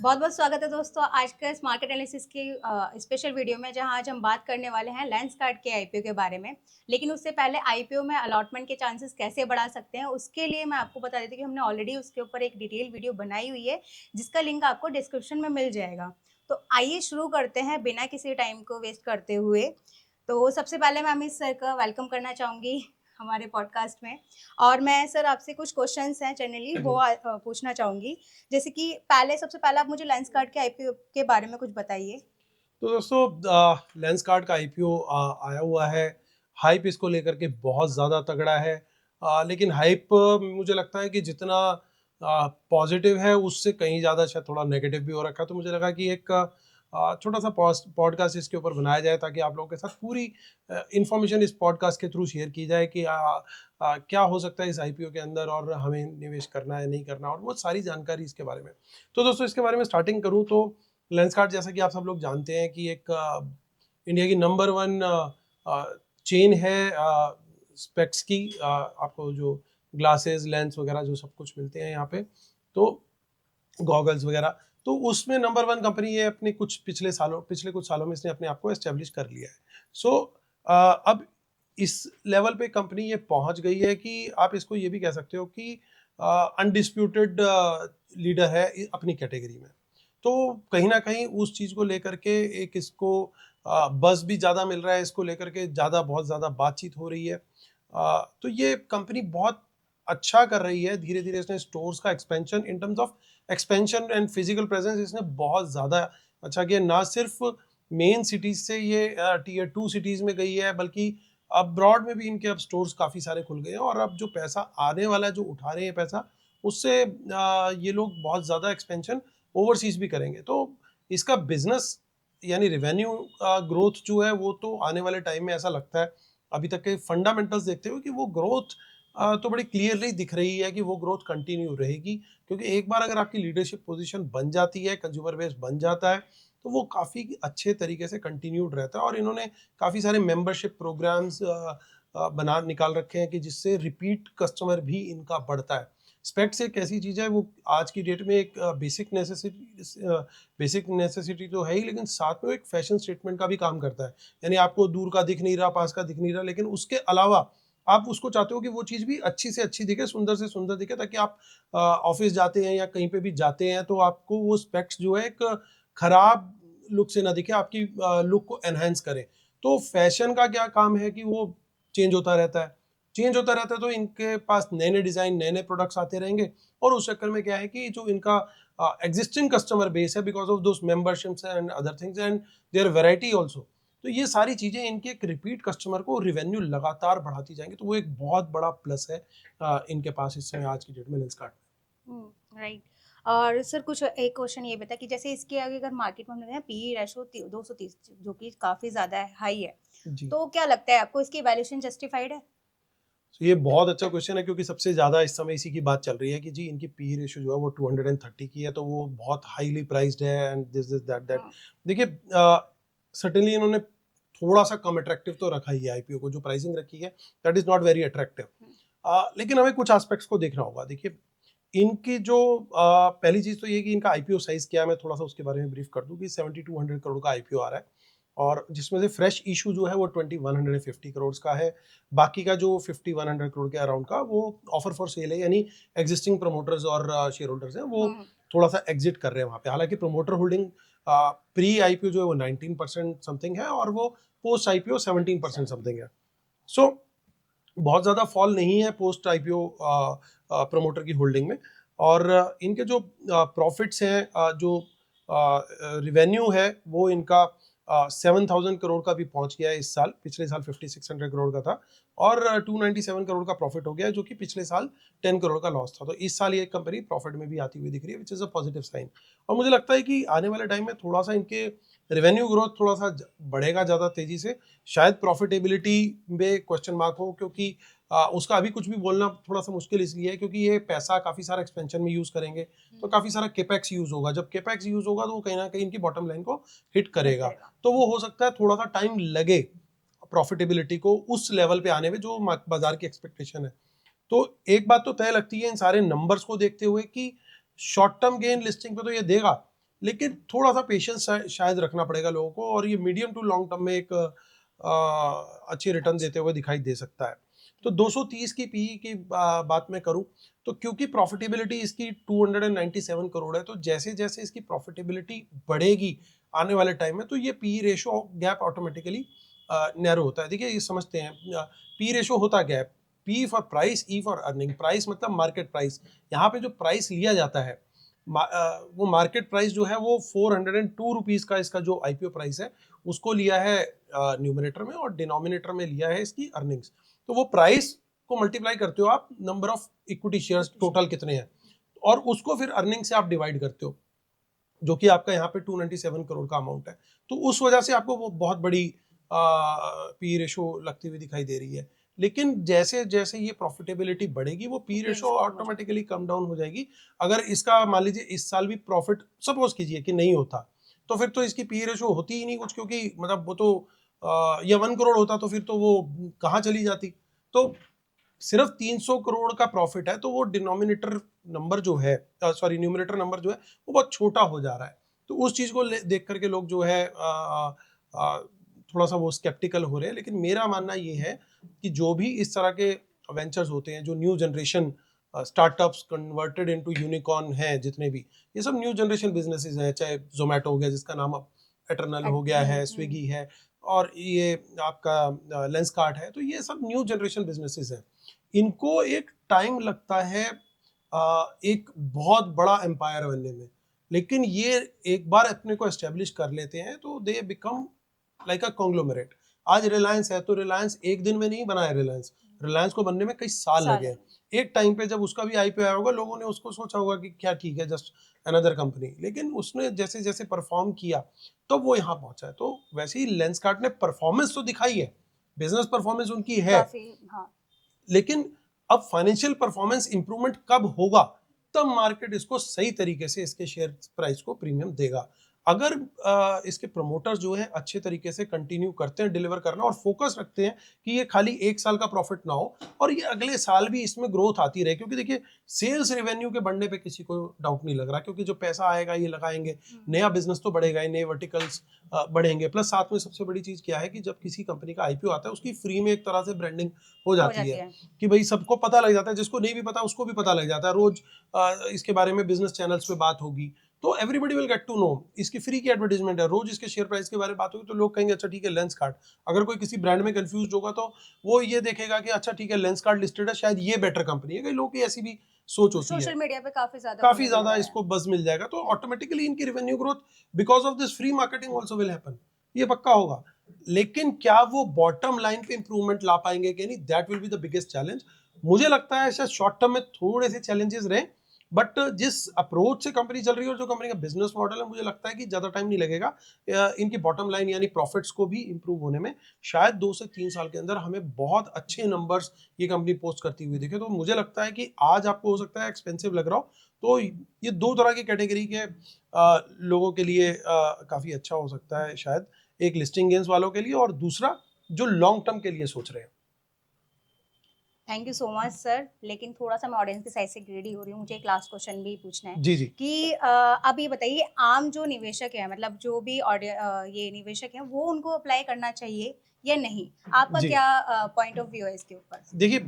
बहुत बहुत स्वागत है दोस्तों आज के इस मार्केट एनालिसिस की स्पेशल वीडियो में, जहां आज हम बात करने वाले हैं लेंसकार्ट के आईपीओ के बारे में। लेकिन उससे पहले आईपीओ में अलॉटमेंट के चांसेस कैसे बढ़ा सकते हैं, उसके लिए मैं आपको बता देती हूँ कि हमने ऑलरेडी उसके ऊपर एक डिटेल वीडियो बनाई हुई है, जिसका लिंक आपको डिस्क्रिप्शन में मिल जाएगा। तो आइए शुरू करते हैं बिना किसी टाइम को वेस्ट करते हुए। तो सबसे पहले मैं अमित सर का वेलकम करना चाहूँगी हमारे पॉडकास्ट में। और मैं सर आपसे कुछ क्वेश्चंस हैं जनरली वो पूछना चाहूँगी। जैसे कि सबसे पहले आप मुझे लेंसकार्ट के आईपीओ के बारे में कुछ बताइए। तो दोस्तों लेंसकार्ट का आईपीओ आया हुआ है। हाइप इसको लेकर के बहुत ज़्यादा तगड़ा है। लेकिन हाइप मुझे लगता है कि जितना पॉजिटिव है उससे कहीं ज़्यादा शायद थोड़ा नेगेटिव भी हो रखा है। तो मुझे लगा कि एक छोटा सा पॉडकास्ट इसके ऊपर बनाया जाए ताकि आप लोगों के साथ पूरी इंफॉर्मेशन इस पॉडकास्ट के थ्रू शेयर की जाए कि क्या हो सकता है इस आईपीओ के अंदर और हमें निवेश करना है नहीं करना और वो सारी जानकारी इसके बारे में। तो दोस्तों इसके बारे में स्टार्टिंग करूँ तो लेंसकार्ट जैसा कि आप सब लोग जानते हैं कि एक इंडिया की नंबर 1 चेन है स्पेक्स की। आपको जो ग्लासेस लेंस वगैरह जो सब कुछ मिलते हैं यहाँ पे, तो गॉगल्स वगैरह, तो उसमें नंबर 1 कंपनी है। अपने पिछले कुछ सालों में इसने अपने आप को एस्टेब्लिश कर लिया है। सो अब इस लेवल पे कंपनी ये पहुंच गई है कि आप इसको ये भी कह सकते हो कि अनडिस्प्यूटेड लीडर है अपनी कैटेगरी में। तो कहीं ना कहीं उस चीज को लेकर के एक इसको बस भी ज्यादा मिल रहा है, इसको लेकर के बहुत ज्यादा बातचीत हो रही है। तो ये कंपनी बहुत अच्छा कर रही है। धीरे धीरे इसने स्टोर्स का expansion in terms of expansion and physical presence इसने बहुत ज्यादा अच्छा किया। ना सिर्फ मेन सिटीज से ये टीयर 2 सिटीज में गई है, बल्कि अब्रॉड में भी इनके अब स्टोर्स काफी सारे खुल गए हैं। और अब जो पैसा आने वाला है, जो उठा रहे हैं पैसा, उससे ये लोग बहुत ज्यादा एक्सपेंशन ओवरसीज भी करेंगे। तो इसका बिजनेस यानी रेवेन्यू ग्रोथ जो है वो तो आने वाले टाइम में ऐसा लगता है, अभी तक के फंडामेंटल्स देखते हुए, कि वो ग्रोथ तो बड़ी क्लियरली दिख रही है कि वो ग्रोथ कंटिन्यू रहेगी। क्योंकि एक बार अगर आपकी लीडरशिप पोजीशन बन जाती है, कंज्यूमर बेस बन जाता है, तो वो काफ़ी अच्छे तरीके से कंटिन्यूड रहता है। और इन्होंने काफ़ी सारे मेंबरशिप प्रोग्राम्स बना निकाल रखे हैं कि जिससे रिपीट कस्टमर भी इनका बढ़ता है। स्पेक्स एक ऐसी चीज़ है, वो आज की डेट में एक बेसिक नेसेसिटी तो है ही, लेकिन साथ में एक फैशन स्टेटमेंट का भी काम करता है। यानी आपको दूर का दिख नहीं रहा, पास का दिख नहीं रहा, लेकिन उसके अलावा आप उसको चाहते हो कि वो चीज़ भी अच्छी से अच्छी दिखे, सुंदर से सुंदर दिखे, ताकि आप ऑफिस जाते हैं या कहीं पे भी जाते हैं तो आपको वो स्पेक्स जो है एक खराब लुक से ना दिखे, आपकी लुक को एनहेंस करे। तो फैशन का क्या काम है कि वो चेंज होता रहता है। तो इनके पास नए नए डिज़ाइन, नए नए प्रोडक्ट्स आते रहेंगे। और उस चक्कर में क्या है कि जो इनका एग्जिस्टिंग कस्टमर बेस है, because of those memberships and other things and their variety also, तो ये सारी चीज़ें इनके एक रिपीट कस्टमर को रिवेन्यू लगातार बढ़ाती जाएंगी। तो वो एक बहुत बड़ा प्लस है इनके पास इस समय आज की डेट में लेंसकार्ट राइट। और सर कुछ एक क्वेश्चन ये बता कि जैसे इसके आगे अगर मार्केट में हम लेते हैं पी रेशो 230, जो कि काफी ज्यादा हाई है, में जी। तो क्या लगता है आपको इसकी वैल्यूएशन जस्टिफाइड है? तो ये बहुत अच्छा क्वेश्चन है, क्योंकि सबसे ज़्यादा इस समय इसी की बात चल रही है कि जी इनकी पी रेशियो जो है वो 230 की है, तो वो बहुत हाईली प्राइस्ड है and this this that that. देखिए सर्टेनली इन्होंने थोड़ा सा कम अट्रैक्टिव तो रखा ही है आईपीओ को, जो प्राइसिंग रखी है that is not very attractive. लेकिन हमें कुछ एस्पेक्ट्स को देखना होगा। देखिए इनकी जो पहली चीज़ तो ये कि इनका आईपीओ साइज क्या है, मैं थोड़ा सा उसके बारे में ब्रीफ कर दूं कि 7200 करोड़ का आईपीओ आ रहा है, और जिसमें से फ्रेश इशू जो है वो 2150 करोड़ का है। बाकी का जो 5100 करोड़ के अराउंड का वो ऑफर फॉर सेल है, यानी एग्जिस्टिंग प्रमोटर्स और शेयर होल्डर्स हैं वो थोड़ा सा एग्जिट कर रहे हैं वहाँ पे। हालांकि प्रमोटर होल्डिंग प्री आईपीओ जो है वो 19% समथिंग है, और वो पोस्ट आईपीओ 17% समथिंग है। सो बहुत ज़्यादा फॉल नहीं है पोस्ट आईपीओ प्रमोटर की होल्डिंग में। और इनके जो प्रॉफिट्स हैं, जो रिवेन्यू है, वो इनका 7000 करोड़ का भी पहुंच गया है इस साल। पिछले साल 5600 करोड़ का था, और 297 करोड़ का प्रॉफिट हो गया है, जो कि पिछले साल 10 करोड़ का लॉस था। तो इस साल ये कंपनी प्रॉफिट में भी आती हुई दिख रही है, which is a positive sign. और मुझे लगता है कि आने वाले टाइम में थोड़ा सा इनके रेवेन्यू ग्रोथ थोड़ा सा बढ़ेगा ज़्यादा तेजी से। शायद प्रॉफिटेबिलिटी में क्वेश्चन मार्क हो, क्योंकि उसका अभी कुछ भी बोलना थोड़ा सा मुश्किल इसलिए है क्योंकि ये पैसा काफ़ी सारा एक्सपेंशन में यूज़ करेंगे, तो काफ़ी सारा केपेक्स यूज़ होगा। जब केपेक्स यूज़ होगा तो वो कहीं ना कहीं इनकी बॉटम लाइन को हिट करेगा। तो वो हो सकता है थोड़ा सा टाइम लगे प्रॉफिटेबिलिटी को उस लेवल पे आने में जो बाजार की एक्सपेक्टेशन है। तो एक बात तो तय लगती है इन सारे नंबर्स को देखते हुए कि शॉर्ट टर्म गेन लिस्टिंग पे तो ये देगा, लेकिन थोड़ा सा पेशेंस शायद रखना पड़ेगा लोगों को, और ये मीडियम टू लॉन्ग टर्म में एक अच्छी रिटर्न देते हुए दिखाई दे सकता है। तो 230 की पीई की बात मैं करूं तो क्योंकि प्रॉफिटेबिलिटी इसकी 297 करोड़ है, तो जैसे जैसे इसकी प्रॉफिटेबिलिटी बढ़ेगी आने वाले टाइम में, तो ये P ratio gap automatically narrow होता है। देखिए ये समझते हैं, पी रेशो होता क्या है, P for price, E for earning. Price मतलब मार्केट प्राइस, यहाँ पे जो प्राइस लिया जाता है वो मार्केट प्राइस जो है वो 402 रुपीज़ का इसका जो आईपीओ प्राइस है उसको लिया है न्यूमरेटर में, और डिनोमिनेटर में लिया है इसकी अर्निंग्स। तो वो प्राइस को मल्टीप्लाई करते हो आप, number of equity shares total कितने हैं, और उसको फिर अर्निंग से आप डिवाइड करते हो, जो कि आपका यहाँ पे 297 करोड़ का अमाउंट है। तो उस वजह से आपको वो बहुत बड़ी पी रेशो लगती हुई दिखाई दे रही है। लेकिन जैसे जैसे ये प्रॉफिटेबिलिटी बढ़ेगी वो P ratio automatically come down हो जाएगी। अगर इसका मान लीजिए इस साल भी प्रॉफिट सपोज कीजिए कि नहीं होता, तो फिर तो इसकी पी रेशो होती ही नहीं कुछ, क्योंकि मतलब वो तो या 1 करोड़ होता तो फिर तो वो कहाँ चली जाती। तो सिर्फ 300 करोड़ का प्रॉफिट है, तो वो डिनोमिनेटर नंबर जो है, सॉरी न्यूमरेटर नंबर जो है वो बहुत छोटा हो जा रहा है। तो उस चीज को देख करके लोग जो है थोड़ा सा वो स्केप्टिकल हो रहे हैं। लेकिन मेरा मानना ये है कि जो भी इस तरह के वेंचर्स होते हैं, जो new generation startups converted into unicorn हैं, जितने भी ये सब न्यू जनरेशन बिजनेसेस हैं, चाहे जोमेटो हो गया जिसका नाम अब एटर्नल हो गया है, स्विगी है, और ये आपका लेंसकार्ट है, तो ये सब न्यू जनरेशन बिजनेसेस हैं। इनको एक टाइम लगता है एक बहुत बड़ा एम्पायर बनने में, लेकिन ये एक बार अपने को एस्टेब्लिश कर लेते हैं तो they become like a conglomerate. आज रिलायंस है तो रिलायंस एक दिन में नहीं बना है, रिलायंस को बनने में कई साल लगे हैं। एक टाइम पे जब उसका भी आईपीओ आया होगा, लोगों ने उसको सोचा होगा कि क्या ठीक है, जस्ट अनदर कंपनी, लेकिन उसने जैसे जैसे परफॉर्म किया तो वो यहाँ पहुंचा है। तो वैसे ही लेंसकार्ट ने परफॉर्मेंस तो दिखाई है, बिजनेस परफॉर्मेंस उनकी है, हाँ। लेकिन अब फाइनेंशियल परफॉर्मेंस इंप्रूवमेंट कब होगा, तब मार्केट इसको सही तरीके से इसके शेयर प्राइस को प्रीमियम देगा। अगर इसके प्रमोटर्स जो है अच्छे तरीके से कंटिन्यू करते हैं डिलीवर करना, और फोकस रखते हैं कि ये खाली एक साल का प्रॉफिट ना हो और ये अगले साल भी इसमें ग्रोथ आती रहे, क्योंकि देखिए सेल्स रेवेन्यू के बढ़ने पे किसी को डाउट नहीं लग रहा, क्योंकि जो पैसा आएगा ये लगाएंगे, नया बिजनेस तो बढ़ेगा, नए वर्टिकल्स बढ़ेंगे। प्लस साथ में सबसे बड़ी चीज क्या है कि जब किसी कंपनी का आईपीओ आता है उसकी फ्री में एक तरह से ब्रांडिंग हो जाती है कि भाई सबको पता लग जाता है, जिसको नहीं भी पता उसको भी पता लग जाता है, रोज इसके बारे में बिजनेस चैनल्स पे बात होगी, तो everybody will get to know. इसकी फ्री की एडवर्टाइजमेंट है, रोज इसके शेयर प्राइस के बारे में बात होगी तो लोग कहेंगे अच्छा ठीक है लेंसकार्ट। अगर कोई किसी ब्रांड में कंफ्यूज होगा तो वो ये देखेगा कि अच्छा ठीक है लेंसकार्ट लिस्टेड है, शायद ये बेटर कंपनी है। कई लोगों की ऐसी भी सोच होती है, सोशल मीडिया पे काफी ज्यादा इसको बज मिल जाएगा, तो ऑटोमेटिकली इनकी revenue growth because of this free marketing also will happen, ये पक्का होगा। लेकिन क्या वो बॉटम लाइन पे इंप्रूवमेंट ला पाएंगे कि नहीं, that will be the biggest challenge. मुझे लगता है शायद शॉर्ट टर्म में थोड़े से चैलेंजेस रहे, बट जिस अप्रोच से कंपनी चल रही है और जो कंपनी का बिजनेस मॉडल है, मुझे लगता है कि ज्यादा टाइम नहीं लगेगा इनकी बॉटम लाइन यानी प्रॉफिट्स को भी इंप्रूव होने में। शायद 2 से 3 साल के अंदर हमें बहुत अच्छे नंबर्स ये कंपनी पोस्ट करती हुई दिखे। तो मुझे लगता है कि आज आपको हो सकता है एक्सपेंसिव लग रहा हो, तो ये 2 तरह की कैटेगरी के लोगों के लिए काफी अच्छा हो सकता है, शायद एक लिस्टिंग गेन्स वालों के लिए, और दूसरा जो लॉन्ग टर्म के लिए सोच रहे हैं। Thank you so much sir. लेकिन थोड़ा सा मैं ऑडियंस के साइड से ग्रेडी हो रही हूँ, मुझे एक लास्ट क्वेश्चन भी पूछना है जी जी कि अब ये बताइए आम जो निवेशक है, मतलब जो भी ये निवेशक है, वो उनको अप्लाई करना चाहिए या नहीं? आपका क्या पॉइंट ऑफ व्यू है इसके ऊपर? देखिए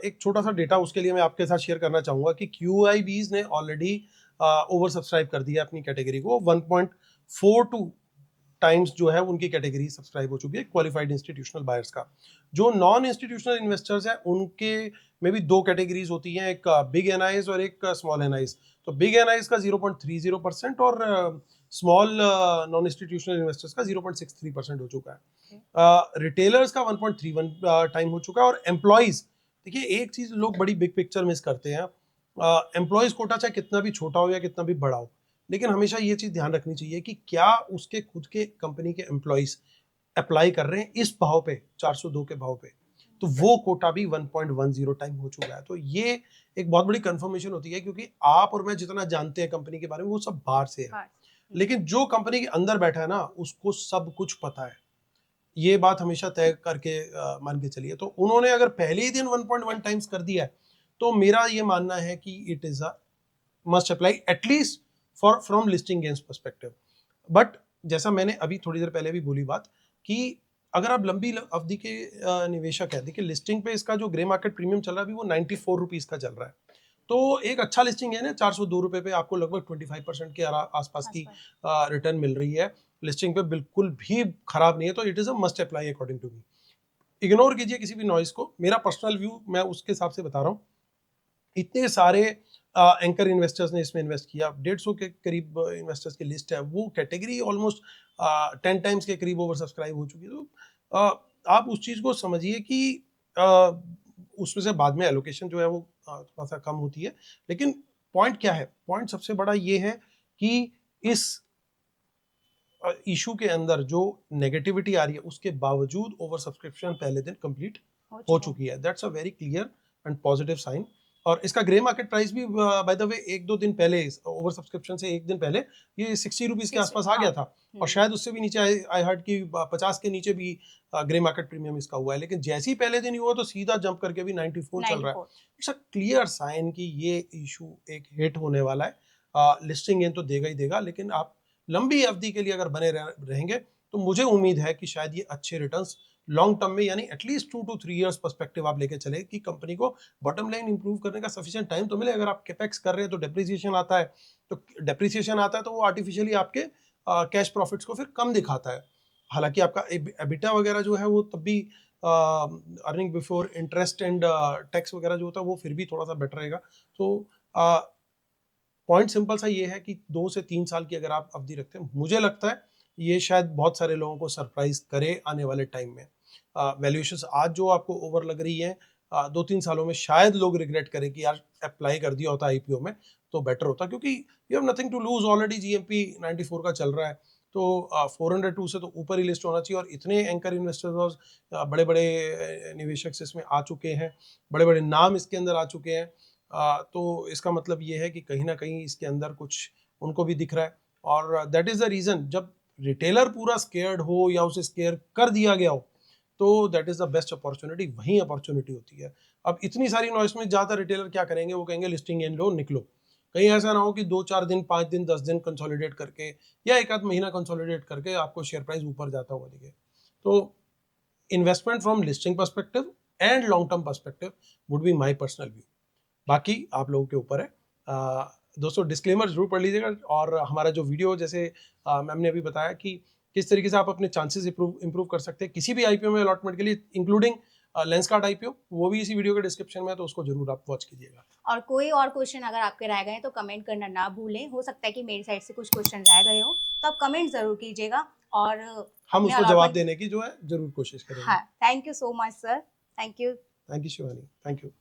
एक छोटा सा डेटा उसके लिए मैं आपके साथ शेयर करना चाहूंगा कि QIBs ने ऑलरेडी ओवर सब्सक्राइब कर दिया अपनी कैटेगरी को, 1.42 टाइम्स जो है उनकी कैटेगरी सब्सक्राइब हो चुकी है क्वालिफाइड इंस्टीट्यूशनल बायर्स का। जो नॉन इंस्टीट्यूशनल इन्वेस्टर्स हैं उनके में भी 2 कैटेगरीज होती हैं, एक बिग एनआईज और एक स्मॉल एनआईज। तो बिग एनआईज का 0.30% और स्मॉल नॉन इंस्टीट्यूशनल इन्वेस्टर्स का 0.63% हो चुका है। रिटेलर्स का 1.31 टाइम हो चुका है। और एम्प्लॉइज, देखिए एक चीज लोग बड़ी बिग पिक्चर मिस करते हैं, एम्प्लॉइज कोटा चाहे कितना भी छोटा हो या कितना भी बड़ा हो, लेकिन हमेशा ये चीज ध्यान रखनी चाहिए कि क्या उसके खुद के कंपनी के एम्प्लॉइज अप्लाई कर रहे हैं इस भाव पे, 402 के भाव पे, तो वो कोटा भी 1.10 टाइम हो चुका है। तो ये एक बहुत बड़ी कंफर्मेशन होती है, क्योंकि आप और मैं जितना जानते हैं कंपनी के बारे में वो सब बाहर से है, लेकिन जो कंपनी के अंदर बैठा है ना उसको सब कुछ पता है। ये बात हमेशा तय करके मान के चलिए। तो उन्होंने अगर पहले ही दिन 1.1 टाइम्स कर दिया है, तो मेरा ये मानना है कि it is a must apply at least from listing gains perspective. But जैसा मैंने अभी थोड़ी देर पहले भी बोली बात कि अगर आप लंबी अवधि के निवेशक है, देखिए लिस्टिंग पे इसका जो ग्रे मार्केट प्रीमियम चल रहा है अभी वो 94 रुपीज़ का चल रहा है। तो एक अच्छा लिस्टिंग है ना, 402 रुपये पे आपको लगभग 25% के आसपास की रिटर्न मिल रही है। लिस्टिंग पे बिल्कुल भी खराब नहीं है, तो it is a must apply according to me. Ignore कीजिए किसी भी नॉइस को, मेरा पर्सनल व्यू मैं उसके हिसाब से बता रहा हूँ। इतने सारे एंकर इन्वेस्टर्स ने इसमें इन्वेस्ट किया, 150 के करीब इन्वेस्टर्स की लिस्ट है, वो कैटेगरी ऑलमोस्ट 10 टाइम्स के करीब ओवर सब्सक्राइब हो चुकी है। तो आप उस चीज़ को समझिए कि उसमें से बाद में एलोकेशन जो है वो थोड़ा सा कम होती है। लेकिन पॉइंट क्या है, पॉइंट सबसे बड़ा ये है कि इस इशू के अंदर जो नेगेटिविटी आ रही है उसके बावजूद ओवर सब्सक्रिप्शन पहले दिन कंप्लीट हो चुकी है। That's a very clear and positive sign. और इसका ग्रे मार्केट प्राइस भी बाय द वे 1-2 दिन पहले, ओवर सब्सक्रिप्शन से एक दिन पहले ये 60 रुपीज़ के आसपास आ गया था, और शायद उससे भी नीचे आई हर्ड कि 50 के नीचे भी ग्रे मार्केट प्रीमियम इसका हुआ है। लेकिन जैसे ही पहले दिन हुआ तो सीधा जंप करके भी 94 चल रहा है। इट्स अ क्लियर साइन कि ये इशू एक हिट होने वाला है। लिस्टिंग गेन तो देगा ही देगा, लेकिन आप लंबी अवधि के लिए अगर बने रहेंगे तो मुझे उम्मीद है कि शायद ये अच्छे रिटर्न्स लॉन्ग टर्म में, यानी एटलीस्ट 2 to 3 इयर्स पर्सपेक्टिव आप लेके चले कि कंपनी को बॉटम लाइन इंप्रूव करने का सफिशिएंट टाइम तो मिले। अगर आप कैपेक्स कर रहे हैं तो डेप्रिसिएशन आता है, तो वो आर्टिफिशियली आपके कैश प्रॉफिट्स को फिर कम दिखाता है। हालांकि आपका एबिटा वगैरह जो है वो तब भी earning before interest and tax वगैरह जो होता है वो फिर भी थोड़ा सा बेटर रहेगा। तो पॉइंट सिंपल सा ये है कि 2 से 3 साल की अगर आप अवधि रखते हैं, मुझे लगता है ये शायद बहुत सारे लोगों को सरप्राइज करे आने वाले टाइम में। वैल्यूएशंस आज जो आपको ओवर लग रही है, 2-3 सालों में शायद लोग रिग्रेट करें कि यार अप्लाई कर दिया होता आईपीओ में तो बेटर होता, क्योंकि you have nothing to lose. Already GMP 94 का चल रहा है, तो 402 से तो ऊपर ही लिस्ट होना चाहिए। और इतने एंकर इन्वेस्टर्स और बड़े बड़े निवेशक इसमें आ चुके हैं, बड़े बड़े नाम इसके अंदर आ चुके हैं। तो इसका मतलब ये है कि कहीं ना कहीं इसके अंदर कुछ उनको भी दिख रहा है। और दैट इज़ द रीज़न, जब रिटेलर पूरा स्केयर्ड हो या उसे स्केयर कर दिया गया हो तो that is the best opportunity, वहीं अपॉर्चुनिटी होती है। अब इतनी सारी नॉइस में ज़्यादा रिटेलर क्या करेंगे, वो कहेंगे लिस्टिंग इन लो निकलो। कहीं ऐसा ना हो कि 2-4 दिन, 5 दिन, 10 दिन कंसोलिडेट करके या एक आध महीना कंसोलिडेट करके आपको शेयर प्राइस ऊपर जाता हुआ दिखे। तो investment from listing perspective and long term perspective would be my personal view. बाकी आप लोगों के ऊपर है। दोस्तों डिस्क्लेमर जरूर पढ़ लीजिएगा। और हमारा जो वीडियो, जैसे मैम ने अभी बताया कि किस तरीके से आप अपने चांसेस इंप्रूव कर सकते हैं किसी भी आईपीओ में अलॉटमेंट के लिए, इंक्लूडिंग लेंसकार्ट आईपीओ, वो भी इसी वीडियो के डिस्क्रिप्शन में है, तो उसको जरूर आप वॉच कीजिएगा। और कोई और क्वेश्चन अगर आपके रह गए तो कमेंट करना ना भूलें। हो सकता है कि मेरी साइड से कुछ क्वेश्चन रह गए हो, तो आप कमेंट जरूर कीजिएगा और हम उसको जवाब देने की जो है जरूर कोशिश करेंगे। हाँ, thank you so much sir. Thank you Shivani, thank you.